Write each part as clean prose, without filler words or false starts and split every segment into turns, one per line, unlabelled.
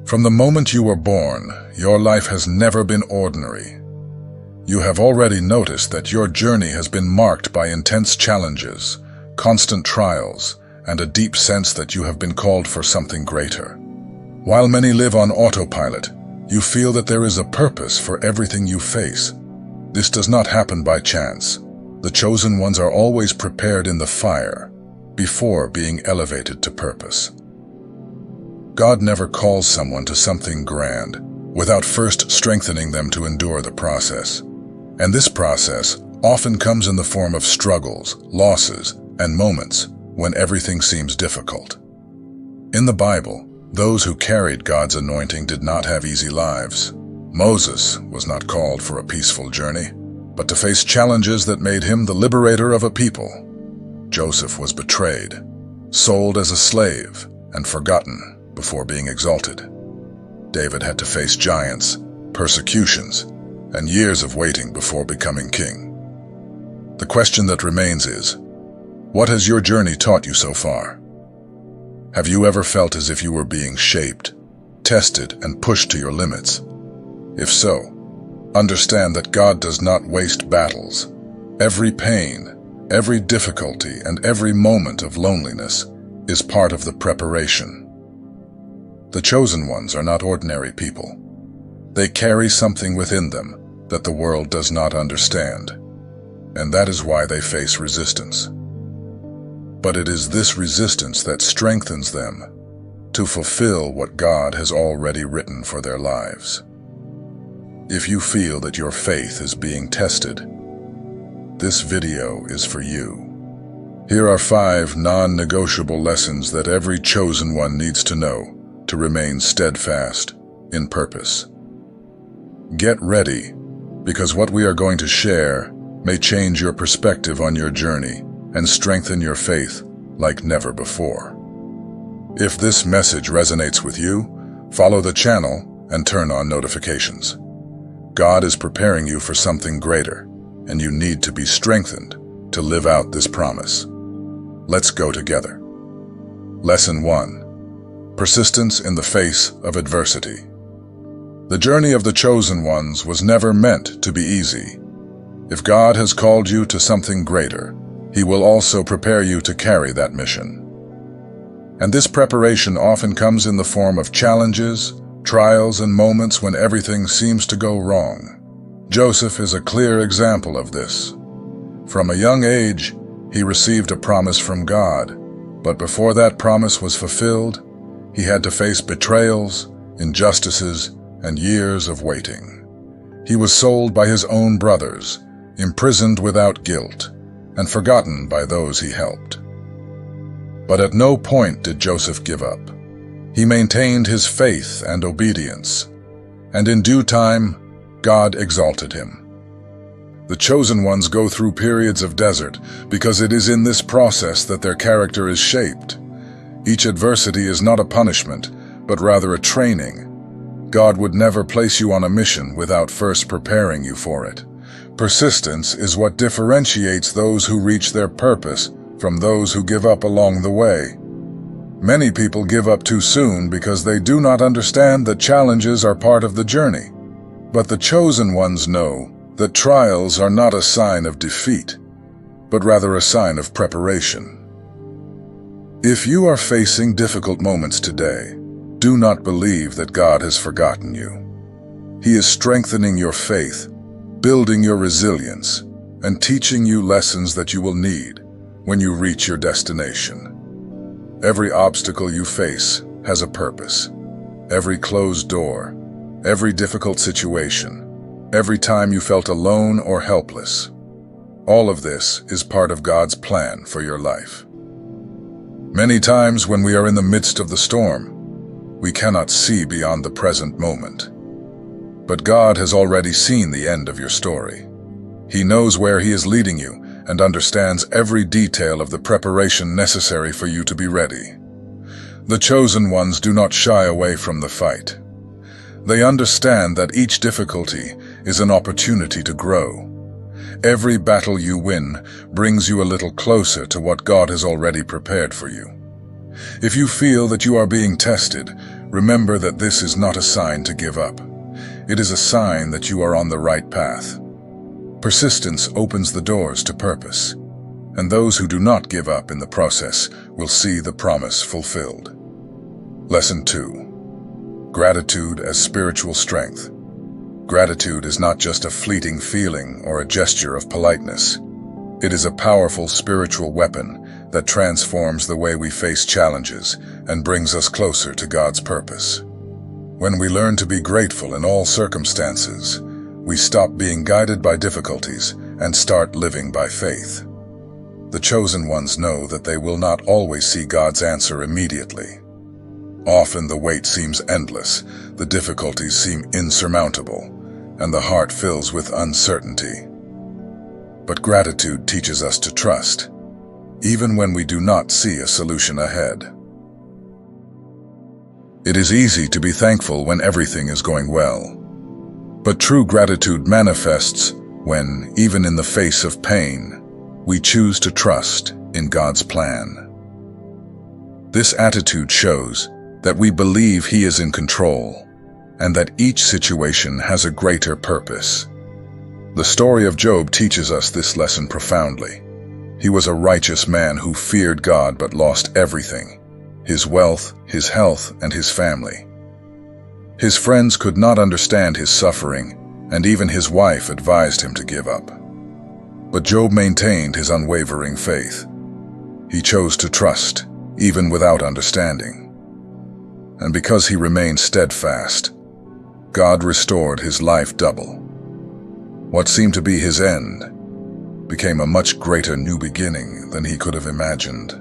From the moment you were born, your life has never been ordinary. You have already noticed that your journey has been marked by intense challenges, constant trials, and a deep sense that you have been called for something greater. While many live on autopilot, you feel that there is a purpose for everything you face. This does not happen by chance. The chosen ones are always prepared in the fire before being elevated to purpose. God never calls someone to something grand without first strengthening them to endure the process. And this process often comes in the form of struggles, losses, and moments when everything seems difficult. In the Bible, those who carried God's anointing did not have easy lives. Moses was not called for a peaceful journey, but to face challenges that made him the liberator of a people. Joseph was betrayed, sold as a slave, and forgotten before being exalted. David had to face giants, persecutions, and years of waiting before becoming king. The question that remains is, what has your journey taught you so far? Have you ever felt as if you were being shaped, tested, and pushed to your limits? If so, understand that God does not waste battles. Every pain, every difficulty, and every moment of loneliness is part of the preparation. The chosen ones are not ordinary people. They carry something within them that the world does not understand, and that is why they face resistance. But it is this resistance that strengthens them to fulfill what God has already written for their lives. If you feel that your faith is being tested, this video is for you. Here are 5 non-negotiable lessons that every chosen one needs to know to remain steadfast in purpose. Get ready, because what we are going to share may change your perspective on your journey and strengthen your faith like never before. If this message resonates with you, follow the channel and turn on notifications. God is preparing you for something greater, and you need to be strengthened to live out this promise. Let's go together. Lesson 1. Persistence in the face of adversity. The journey of the chosen ones was never meant to be easy. If God has called you to something greater, He will also prepare you to carry that mission. And this preparation often comes in the form of challenges, trials, and moments when everything seems to go wrong. Joseph is a clear example of this. From a young age, he received a promise from God, but before that promise was fulfilled, he had to face betrayals, injustices, and years of waiting. He was sold by his own brothers, imprisoned without guilt, and forgotten by those he helped. But at no point did Joseph give up. He maintained his faith and obedience, and in due time, God exalted him. The chosen ones go through periods of desert because it is in this process that their character is shaped. Each adversity is not a punishment, but rather a training. God would never place you on a mission without first preparing you for it. Persistence is what differentiates those who reach their purpose from those who give up along the way. Many people give up too soon because they do not understand that challenges are part of the journey. But the chosen ones know that trials are not a sign of defeat, but rather a sign of preparation. If you are facing difficult moments today, do not believe that God has forgotten you. He is strengthening your faith, building your resilience, and teaching you lessons that you will need when you reach your destination. Every obstacle you face has a purpose. Every closed door, every difficult situation, every time you felt alone or helpless. All of this is part of God's plan for your life. Many times when we are in the midst of the storm, we cannot see beyond the present moment. But God has already seen the end of your story. He knows where He is leading you and understands every detail of the preparation necessary for you to be ready. The chosen ones do not shy away from the fight. They understand that each difficulty is an opportunity to grow. Every battle you win brings you a little closer to what God has already prepared for you. If you feel that you are being tested, remember that this is not a sign to give up. It is a sign that you are on the right path. Persistence opens the doors to purpose, and those who do not give up in the process will see the promise fulfilled. Lesson 2. Gratitude as spiritual strength. Gratitude is not just a fleeting feeling or a gesture of politeness. It is a powerful spiritual weapon that transforms the way we face challenges and brings us closer to God's purpose. When we learn to be grateful in all circumstances, we stop being guided by difficulties and start living by faith. The chosen ones know that they will not always see God's answer immediately. Often the wait seems endless, the difficulties seem insurmountable, and the heart fills with uncertainty. But gratitude teaches us to trust, even when we do not see a solution ahead. It is easy to be thankful when everything is going well. But true gratitude manifests when, even in the face of pain, we choose to trust in God's plan. This attitude shows that we believe He is in control and that each situation has a greater purpose. The story of Job teaches us this lesson profoundly. He was a righteous man who feared God but lost everything: his wealth, his health, and his family. His friends could not understand his suffering, and even his wife advised him to give up. But Job maintained his unwavering faith. He chose to trust, even without understanding. And because he remained steadfast, God restored his life double. What seemed to be his end became a much greater new beginning than he could have imagined.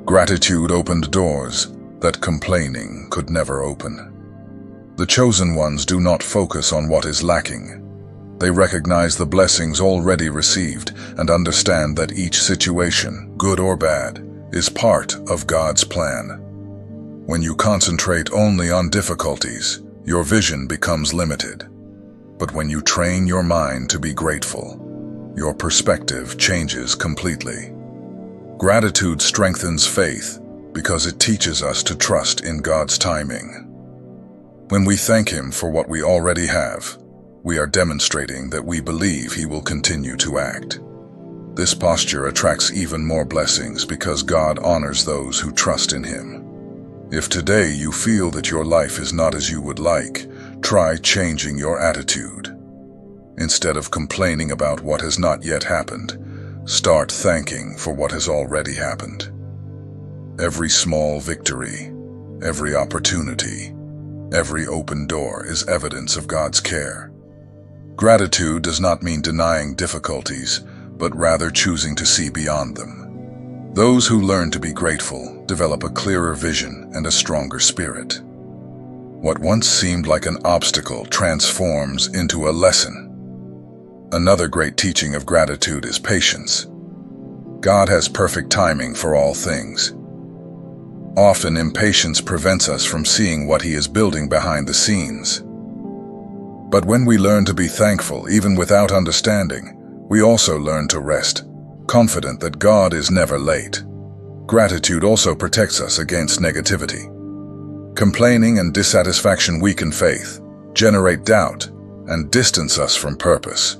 Gratitude opened doors that complaining could never open. The chosen ones do not focus on what is lacking. They recognize the blessings already received and understand that each situation, good or bad, is part of God's plan. When you concentrate only on difficulties, your vision becomes limited. But when you train your mind to be grateful, your perspective changes completely. Gratitude strengthens faith because it teaches us to trust in God's timing. When we thank Him for what we already have, we are demonstrating that we believe He will continue to act. This posture attracts even more blessings because God honors those who trust in Him. If today you feel that your life is not as you would like, try changing your attitude. Instead of complaining about what has not yet happened, start thanking for what has already happened. Every small victory, every opportunity, every open door is evidence of God's care. Gratitude does not mean denying difficulties, but rather choosing to see beyond them. Those who learn to be grateful develop a clearer vision and a stronger spirit. What once seemed like an obstacle transforms into a lesson. Another great teaching of gratitude is patience. God has perfect timing for all things. Often impatience prevents us from seeing what He is building behind the scenes. But when we learn to be thankful even without understanding, we also learn to rest, confident that God is never late. Gratitude also protects us against negativity. Complaining and dissatisfaction weaken faith, generate doubt, and distance us from purpose.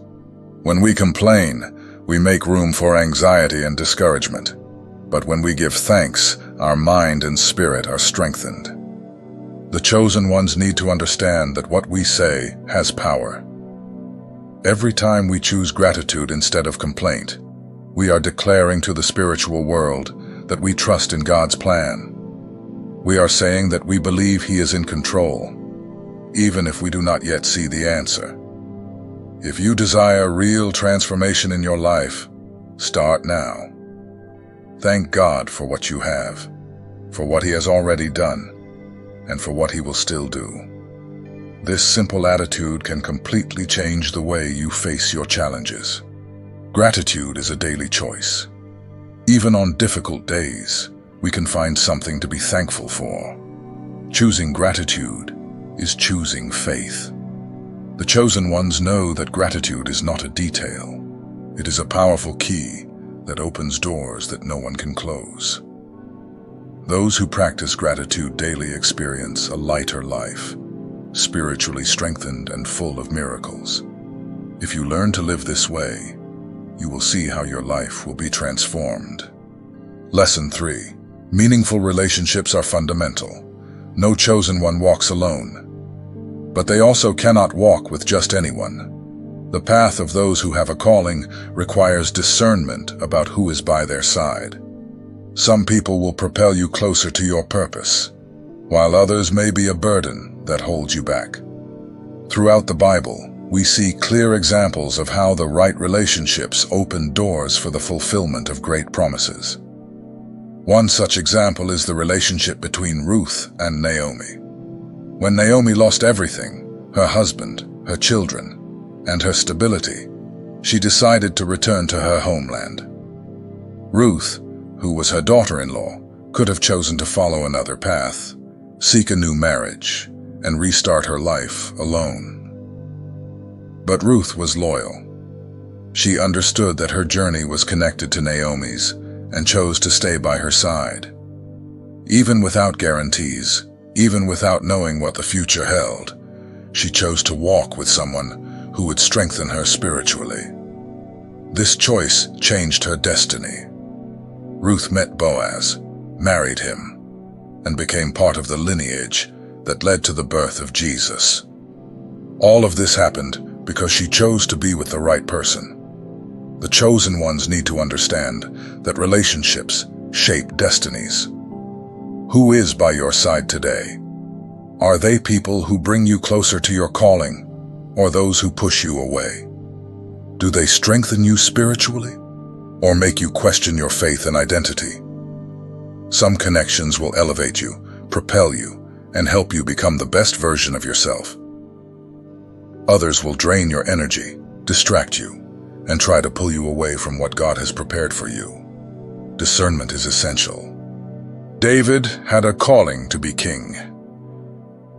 When we complain, we make room for anxiety and discouragement. But when we give thanks, our mind and spirit are strengthened. The chosen ones need to understand that what we say has power. Every time we choose gratitude instead of complaint, we are declaring to the spiritual world that we trust in God's plan. We are saying that we believe He is in control, even if we do not yet see the answer. If you desire real transformation in your life, start now. Thank God for what you have, for what He has already done, and for what He will still do. This simple attitude can completely change the way you face your challenges. Gratitude is a daily choice. Even on difficult days, we can find something to be thankful for. Choosing gratitude is choosing faith. The chosen ones know that gratitude is not a detail. It is a powerful key that opens doors that no one can close. Those who practice gratitude daily experience a lighter life, spiritually strengthened and full of miracles. If you learn to live this way, you will see how your life will be transformed. Lesson 3. Meaningful relationships are fundamental. No chosen one walks alone. But they also cannot walk with just anyone. The path of those who have a calling requires discernment about who is by their side. Some people will propel you closer to your purpose, while others may be a burden that holds you back. Throughout the Bible, we see clear examples of how the right relationships open doors for the fulfillment of great promises. One such example is the relationship between Ruth and Naomi. When Naomi lost everything, her husband, her children, and her stability, she decided to return to her homeland. Ruth, who was her daughter-in-law, could have chosen to follow another path, seek a new marriage, and restart her life alone. But Ruth was loyal. She understood that her journey was connected to Naomi's and chose to stay by her side. Even without guarantees, even without knowing what the future held, she chose to walk with someone who would strengthen her spiritually. This choice changed her destiny. Ruth met Boaz, married him, and became part of the lineage that led to the birth of Jesus. All of this happened because she chose to be with the right person. The chosen ones need to understand that relationships shape destinies. Who is by your side today? Are they people who bring you closer to your calling, or those who push you away? Do they strengthen you spiritually, or make you question your faith and identity? Some connections will elevate you, propel you, and help you become the best version of yourself. Others will drain your energy, distract you, and try to pull you away from what God has prepared for you. Discernment is essential. David had a calling to be king,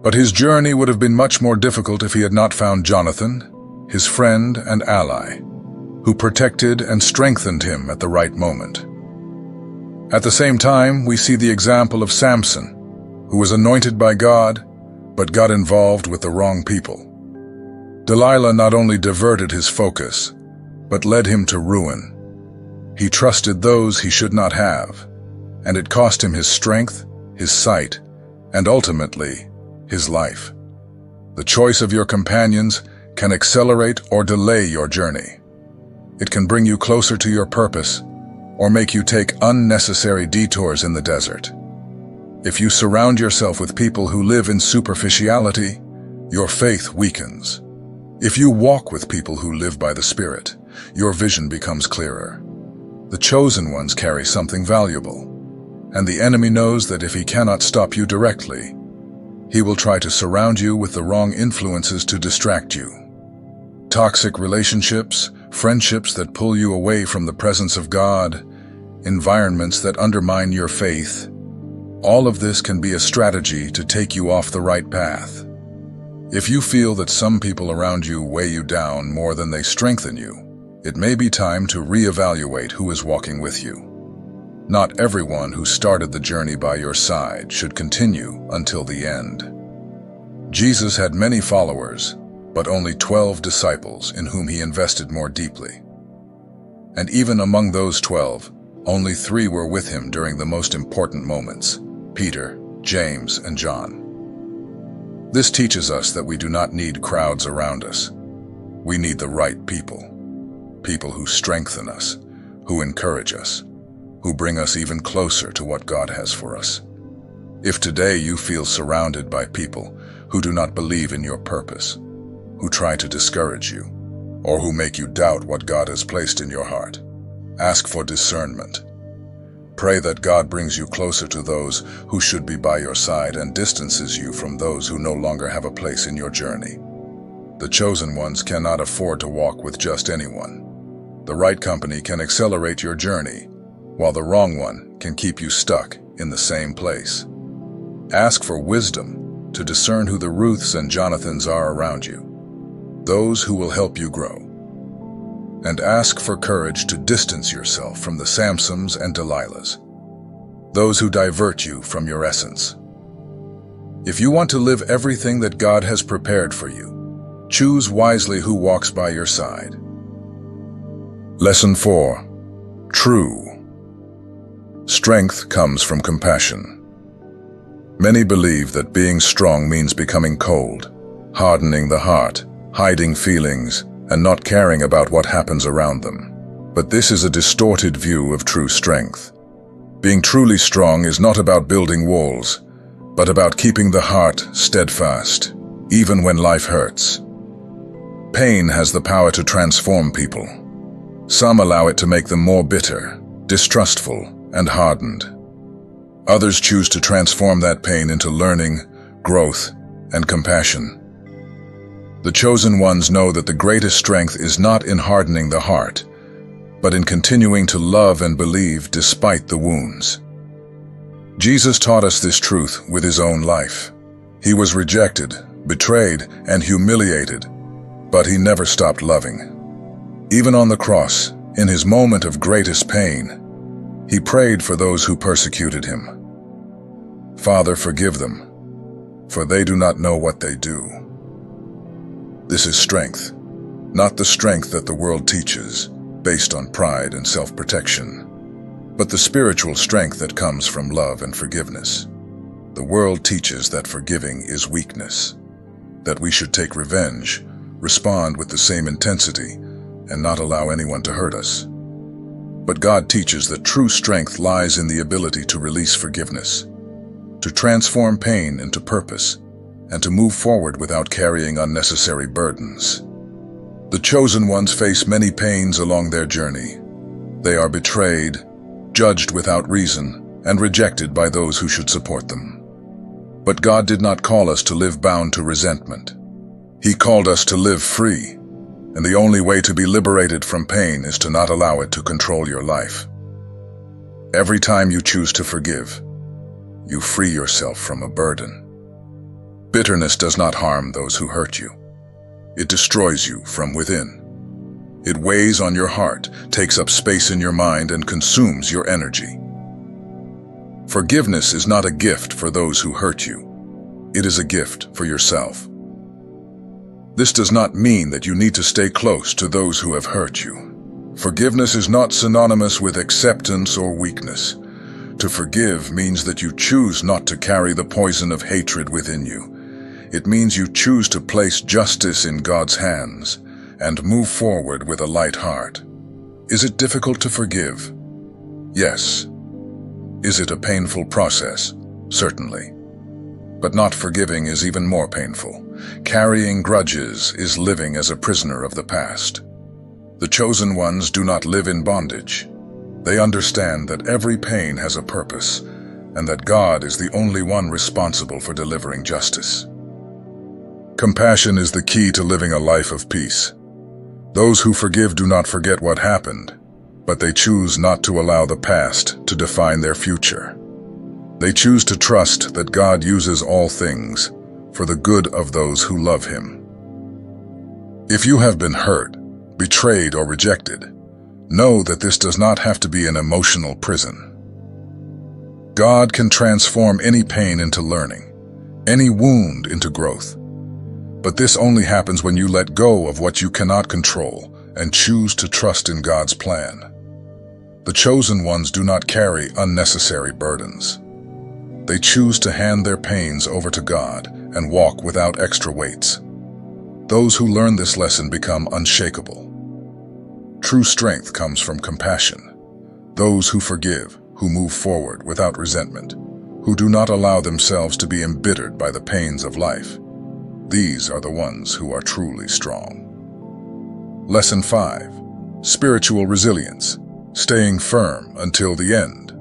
but his journey would have been much more difficult if he had not found Jonathan, his friend and ally, who protected and strengthened him at the right moment. At the same time, we see the example of Samson, who was anointed by God, but got involved with the wrong people. Delilah not only diverted his focus, but led him to ruin. He trusted those he should not have, and it cost him his strength, his sight, and ultimately, his life. The choice of your companions can accelerate or delay your journey. It can bring you closer to your purpose, or make you take unnecessary detours in the desert. If you surround yourself with people who live in superficiality, your faith weakens. If you walk with people who live by the Spirit, your vision becomes clearer. The chosen ones carry something valuable, and the enemy knows that if he cannot stop you directly, he will try to surround you with the wrong influences to distract you. Toxic relationships, friendships that pull you away from the presence of God, environments that undermine your faith, all of this can be a strategy to take you off the right path. If you feel that some people around you weigh you down more than they strengthen you, it may be time to reevaluate who is walking with you. Not everyone who started the journey by your side should continue until the end. Jesus had many followers, but only 12 disciples in whom he invested more deeply. And even among those 12, only 3 were with him during the most important moments: Peter, James, and John. This teaches us that we do not need crowds around us. We need the right people. People who strengthen us, who encourage us, who bring us even closer to what God has for us. If today you feel surrounded by people who do not believe in your purpose, who try to discourage you, or who make you doubt what God has placed in your heart, ask for discernment. Pray that God brings you closer to those who should be by your side and distances you from those who no longer have a place in your journey. The chosen ones cannot afford to walk with just anyone. The right company can accelerate your journey, while the wrong one can keep you stuck in the same place. Ask for wisdom to discern who the Ruths and Jonathans are around you, those who will help you grow. And ask for courage to distance yourself from the Samsons and Delilahs. those who divert you from your essence. If you want to live everything that God has prepared for you, choose wisely who walks by your side. Lesson 4. True. Strength comes from compassion. Many believe that being strong means becoming cold, hardening the heart, hiding feelings, and not caring about what happens around them. But this is a distorted view of true strength. Being truly strong is not about building walls, but about keeping the heart steadfast, even when life hurts. Pain has the power to transform people. Some allow it to make them more bitter, distrustful, and hardened. Others choose to transform that pain into learning, growth, and compassion. The chosen ones know that the greatest strength is not in hardening the heart, but in continuing to love and believe despite the wounds. Jesus taught us this truth with his own life. He was rejected, betrayed, and humiliated, but he never stopped loving. Even on the cross, in his moment of greatest pain, he prayed for those who persecuted him. Father, forgive them, for they do not know what they do. This is strength, not the strength that the world teaches, based on pride and self-protection, but the spiritual strength that comes from love and forgiveness. The world teaches that forgiving is weakness, that we should take revenge, respond with the same intensity, and not allow anyone to hurt us. But God teaches that true strength lies in the ability to release forgiveness, to transform pain into purpose, and to move forward without carrying unnecessary burdens. The chosen ones face many pains along their journey. They are betrayed, judged without reason, and rejected by those who should support them. But God did not call us to live bound to resentment. He called us to live free, and the only way to be liberated from pain is to not allow it to control your life. Every time you choose to forgive, you free yourself from a burden. Bitterness does not harm those who hurt you. It destroys you from within. It weighs on your heart, takes up space in your mind, and consumes your energy. Forgiveness is not a gift for those who hurt you. It is a gift for yourself. This does not mean that you need to stay close to those who have hurt you. Forgiveness is not synonymous with acceptance or weakness. To forgive means that you choose not to carry the poison of hatred within you. It means you choose to place justice in God's hands and move forward with a light heart. Is it difficult to forgive? Yes. Is it a painful process? Certainly. But not forgiving is even more painful. Carrying grudges is living as a prisoner of the past. The chosen ones do not live in bondage. They understand that every pain has a purpose, and that God is the only one responsible for delivering justice. Compassion is the key to living a life of peace. Those who forgive do not forget what happened, but they choose not to allow the past to define their future. They choose to trust that God uses all things for the good of those who love Him. If you have been hurt, betrayed, or rejected, know that this does not have to be an emotional prison. God can transform any pain into learning, any wound into growth. But this only happens when you let go of what you cannot control and choose to trust in God's plan. The chosen ones do not carry unnecessary burdens. They choose to hand their pains over to God and walk without extra weights. Those who learn this lesson become unshakable. True strength comes from compassion. Those who forgive, who move forward without resentment, who do not allow themselves to be embittered by the pains of life. These are the ones who are truly strong. Lesson 5. Spiritual resilience. Staying firm until the end.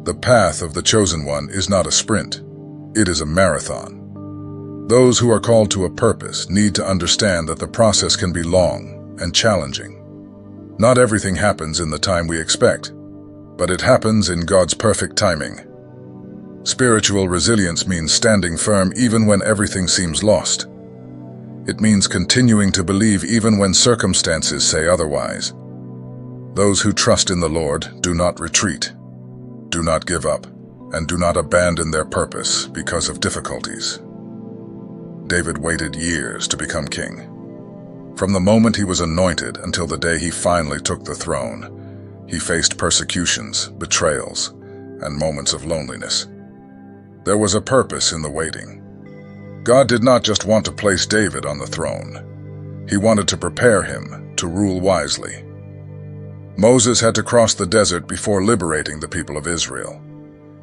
The path of the chosen one is not a sprint. It is a marathon. Those who are called to a purpose need to understand that the process can be long and challenging. Not everything happens in the time we expect, but it happens in God's perfect timing. Spiritual resilience means standing firm even when everything seems lost. It means continuing to believe even when circumstances say otherwise. Those who trust in the Lord do not retreat. Do not give up, and do not abandon their purpose because of difficulties. David waited years to become king. From the moment he was anointed until the day he finally took the throne, he faced persecutions, betrayals, and moments of loneliness. There was a purpose in the waiting. God did not just want to place David on the throne. He wanted to prepare him to rule wisely. Moses had to cross the desert before liberating the people of Israel.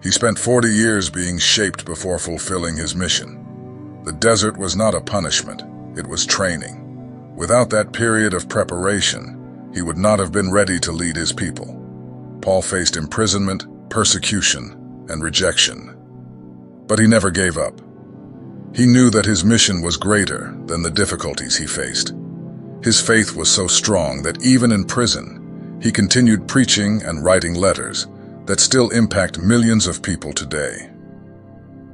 He spent 40 years being shaped before fulfilling his mission. The desert was not a punishment, it was training. Without that period of preparation, he would not have been ready to lead his people. Paul faced imprisonment, persecution, and rejection. But he never gave up. He knew that his mission was greater than the difficulties he faced. His faith was so strong that even in prison, he continued preaching and writing letters that still impact millions of people today.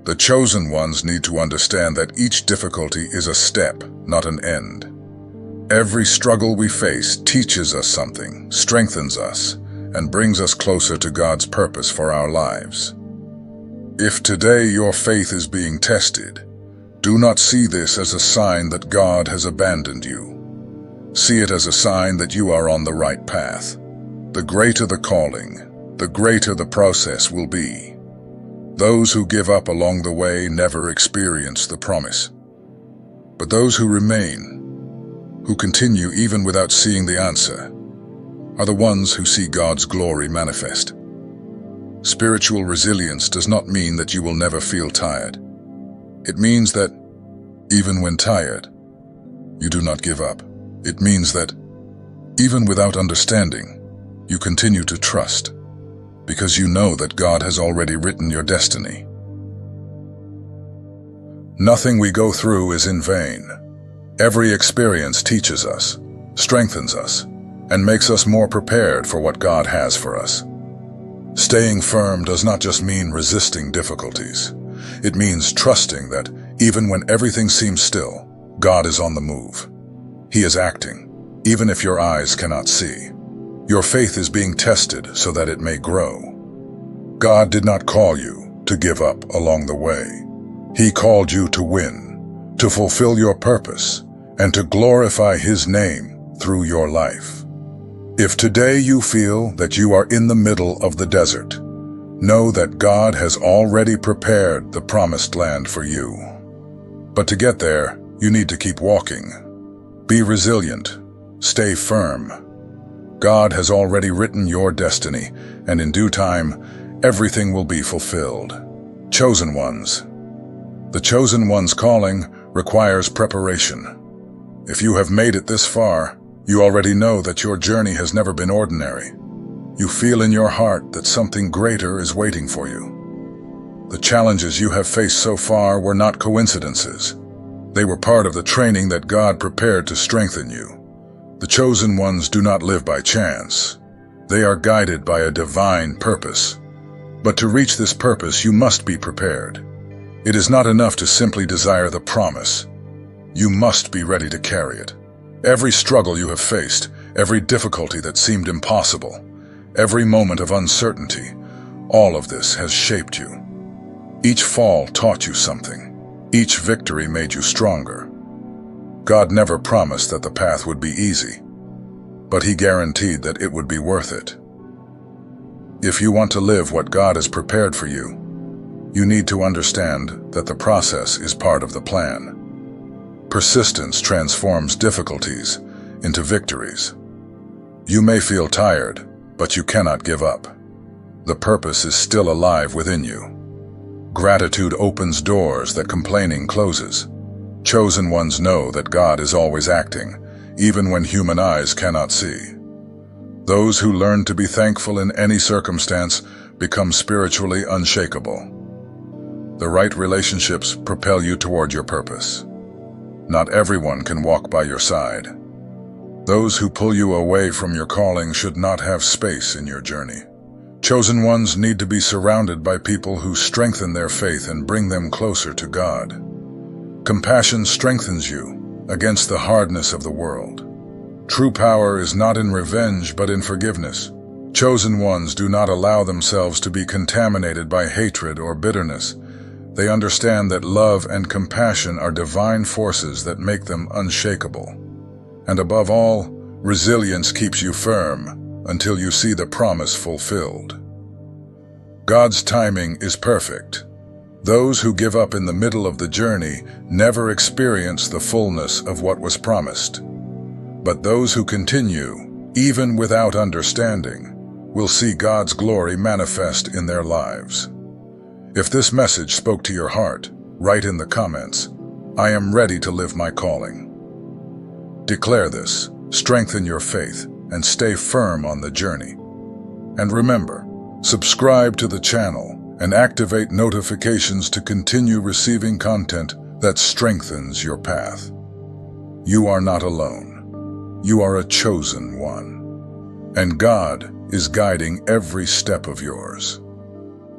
The chosen ones need to understand that each difficulty is a step, not an end. Every struggle we face teaches us something, strengthens us, and brings us closer to God's purpose for our lives. If today your faith is being tested, do not see this as a sign that God has abandoned you. See it as a sign that you are on the right path. The greater the calling, the greater the process will be. Those who give up along the way never experience the promise. But those who remain, who continue even without seeing the answer, are the ones who see God's glory manifest. Spiritual resilience does not mean that you will never feel tired. It means that, even when tired, you do not give up. It means that, even without understanding, you continue to trust, because you know that God has already written your destiny. Nothing we go through is in vain. Every experience teaches us, strengthens us, and makes us more prepared for what God has for us. Staying firm does not just mean resisting difficulties. It means trusting that, even when everything seems still, God is on the move. He is acting, even if your eyes cannot see. Your faith is being tested so that it may grow. God did not call you to give up along the way. He called you to win, to fulfill your purpose, and to glorify His name through your life. If today you feel that you are in the middle of the desert, know that God has already prepared the promised land for you. But to get there, you need to keep walking. Be resilient. Stay firm. God has already written your destiny, and in due time, everything will be fulfilled. Chosen ones. The chosen one's calling requires preparation. If you have made it this far, you already know that your journey has never been ordinary. You feel in your heart that something greater is waiting for you. The challenges you have faced so far were not coincidences. They were part of the training that God prepared to strengthen you. The chosen ones do not live by chance. They are guided by a divine purpose. But to reach this purpose, you must be prepared. It is not enough to simply desire the promise. You must be ready to carry it. Every struggle you have faced, every difficulty that seemed impossible, every moment of uncertainty, all of this has shaped you. Each fall taught you something. Each victory made you stronger. God never promised that the path would be easy, but He guaranteed that it would be worth it. If you want to live what God has prepared for you, you need to understand that the process is part of the plan. Persistence transforms difficulties into victories. You may feel tired, but you cannot give up. The purpose is still alive within you. Gratitude opens doors that complaining closes. Chosen ones know that God is always acting, even when human eyes cannot see. Those who learn to be thankful in any circumstance become spiritually unshakable. The right relationships propel you toward your purpose. Not everyone can walk by your side. Those who pull you away from your calling should not have space in your journey. Chosen ones need to be surrounded by people who strengthen their faith and bring them closer to God. Compassion strengthens you against the hardness of the world. True power is not in revenge but in forgiveness. Chosen ones do not allow themselves to be contaminated by hatred or bitterness. They understand that love and compassion are divine forces that make them unshakable. And above all, resilience keeps you firm until you see the promise fulfilled. God's timing is perfect. Those who give up in the middle of the journey never experience the fullness of what was promised. But those who continue, even without understanding, will see God's glory manifest in their lives. If this message spoke to your heart, write in the comments, "I am ready to live my calling." Declare this, strengthen your faith, and stay firm on the journey. And remember, subscribe to the channel and activate notifications to continue receiving content that strengthens your path. You are not alone. You are a chosen one. And God is guiding every step of yours.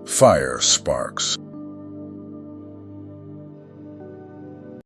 Fire sparks.